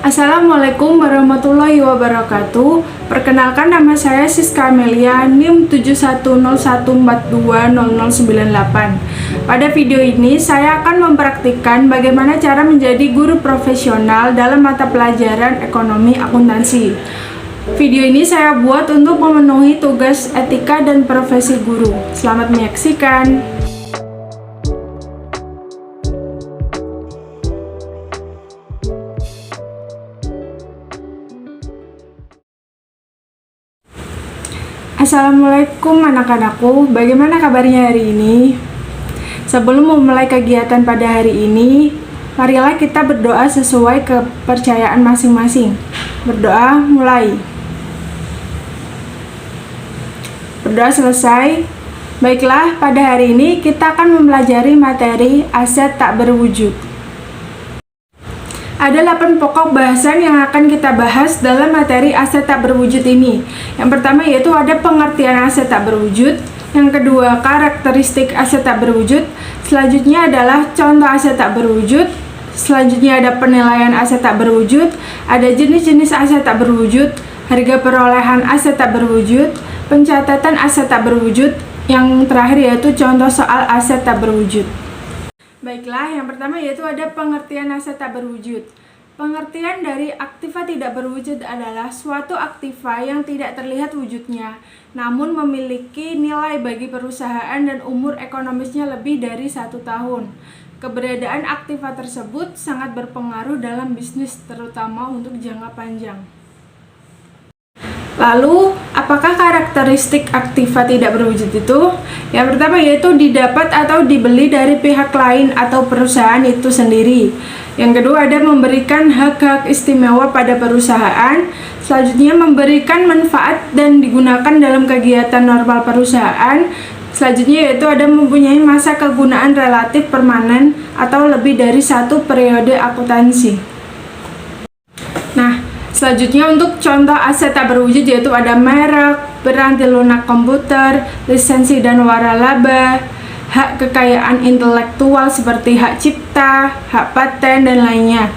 Assalamualaikum warahmatullahi wabarakatuh. Perkenalkan, nama saya Siska Amelia, NIM 7101420098. Pada video ini saya akan mempraktikkan bagaimana cara menjadi guru profesional dalam mata pelajaran ekonomi akuntansi. Video ini saya buat untuk memenuhi tugas etika dan profesi guru. Selamat menyaksikan. Assalamualaikum anak-anakku, bagaimana kabarnya hari ini? Sebelum memulai kegiatan pada hari ini, marilah kita berdoa sesuai kepercayaan masing-masing. Berdoa mulai. Berdoa selesai. Baiklah, pada hari ini kita akan mempelajari materi aset tak berwujud. Ada 8 pokok bahasan yang akan kita bahas dalam materi aset tak berwujud ini. Yang pertama yaitu ada pengertian aset tak berwujud. Yang kedua, karakteristik aset tak berwujud. Selanjutnya adalah contoh aset tak berwujud. Selanjutnya ada penilaian aset tak berwujud. Ada jenis-jenis aset tak berwujud. Harga perolehan aset tak berwujud. Pencatatan aset tak berwujud. Yang terakhir yaitu contoh soal aset tak berwujud. Baiklah, yang pertama yaitu ada pengertian aset tak berwujud. Pengertian dari aktiva tidak berwujud adalah suatu aktiva yang tidak terlihat wujudnya, namun memiliki nilai bagi perusahaan dan umur ekonomisnya lebih dari 1 tahun. Keberadaan aktiva tersebut sangat berpengaruh dalam bisnis, terutama untuk jangka panjang. Lalu, apakah karakteristik aktiva tidak berwujud itu? Yang pertama yaitu didapat atau dibeli dari pihak lain atau perusahaan itu sendiri. Yang kedua ada memberikan hak-hak istimewa pada perusahaan. Selanjutnya memberikan manfaat dan digunakan dalam kegiatan normal perusahaan. Selanjutnya yaitu ada mempunyai masa kegunaan relatif permanen atau lebih dari 1 periode akuntansi. Nah, selanjutnya untuk contoh aset tak berwujud yaitu ada merek, piranti lunak komputer, lisensi dan waralaba, hak kekayaan intelektual seperti hak cipta, hak paten, dan lainnya.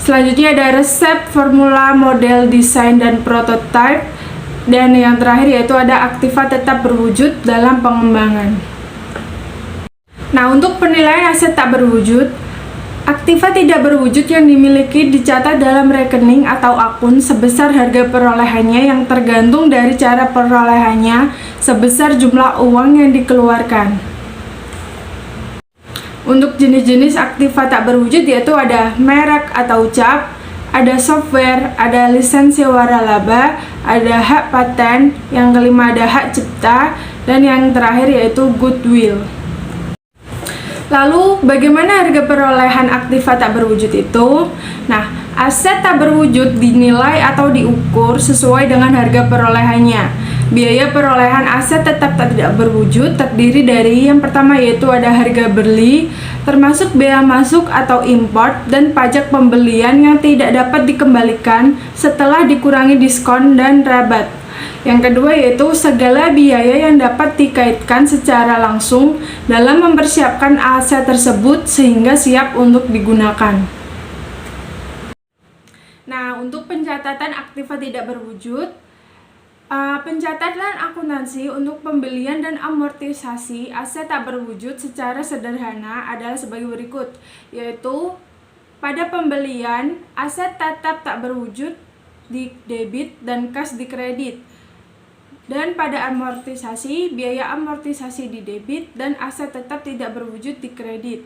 Selanjutnya ada resep, formula, model, desain, dan prototipe. Dan yang terakhir yaitu ada aktiva tetap berwujud dalam pengembangan. Nah, untuk penilaian aset tak berwujud, aktiva tidak berwujud yang dimiliki dicatat dalam rekening atau akun sebesar harga perolehannya yang tergantung dari cara perolehannya sebesar jumlah uang yang dikeluarkan. Untuk jenis-jenis aktiva tak berwujud yaitu ada merek atau cap, ada software, ada lisensi waralaba, ada hak paten, yang kelima ada hak cipta, dan yang terakhir yaitu goodwill. Lalu, bagaimana harga perolehan aktiva tak berwujud itu? Nah, aset tak berwujud dinilai atau diukur sesuai dengan harga perolehannya. Biaya perolehan aset tetap tidak berwujud terdiri dari yang pertama yaitu ada harga beli, termasuk bea masuk atau import, dan pajak pembelian yang tidak dapat dikembalikan setelah dikurangi diskon dan rabat. Yang kedua yaitu segala biaya yang dapat dikaitkan secara langsung dalam mempersiapkan aset tersebut sehingga siap untuk digunakan. Nah, untuk pencatatan aktiva tidak berwujud, pencatatan akuntansi untuk pembelian dan amortisasi aset tak berwujud secara sederhana adalah sebagai berikut, yaitu pada pembelian aset tetap tak berwujud di debit dan kas di kredit. Dan pada amortisasi, biaya amortisasi di debit dan aset tetap tidak berwujud di kredit.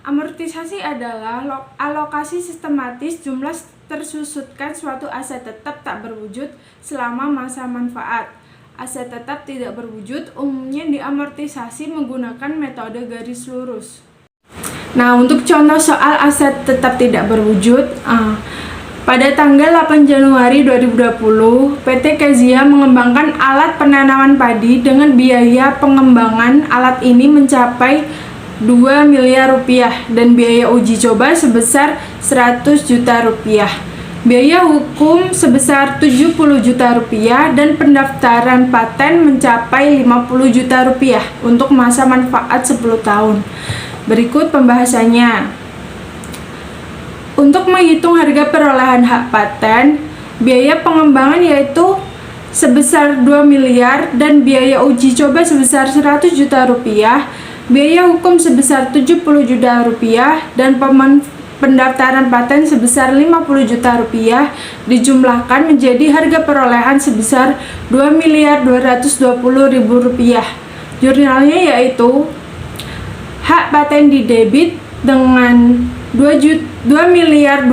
Amortisasi adalah alokasi sistematis jumlah tersusutkan suatu aset tetap tak berwujud selama masa manfaat. Aset tetap tidak berwujud umumnya diamortisasi menggunakan metode garis lurus. Nah, untuk contoh soal aset tetap tidak berwujud, pada tanggal 8 Januari 2020, PT Kezia mengembangkan alat penanaman padi dengan biaya pengembangan alat ini mencapai 2 miliar rupiah dan biaya uji coba sebesar 100 juta rupiah. Biaya hukum sebesar 70 juta rupiah dan pendaftaran paten mencapai 50 juta rupiah untuk masa manfaat 10 tahun. Berikut pembahasannya. Untuk menghitung harga perolehan hak paten, biaya pengembangan yaitu sebesar 2 miliar dan biaya uji coba sebesar 100 juta rupiah, biaya hukum sebesar 70 juta rupiah, dan pendaftaran paten sebesar 50 juta rupiah dijumlahkan menjadi harga perolehan sebesar 2.220.000 rupiah. Jurnalnya yaitu hak paten didebit dengan 2.220.000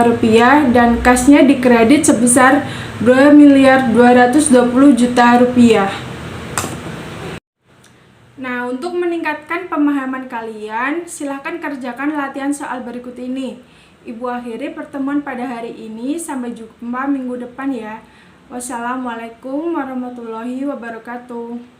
rupiah dan kasnya dikredit sebesar 2.220.000 rupiah. Nah, untuk meningkatkan pemahaman kalian, silahkan kerjakan latihan soal berikut ini. Ibu akhiri pertemuan pada hari ini, sampai jumpa minggu depan ya. Wassalamualaikum warahmatullahi wabarakatuh.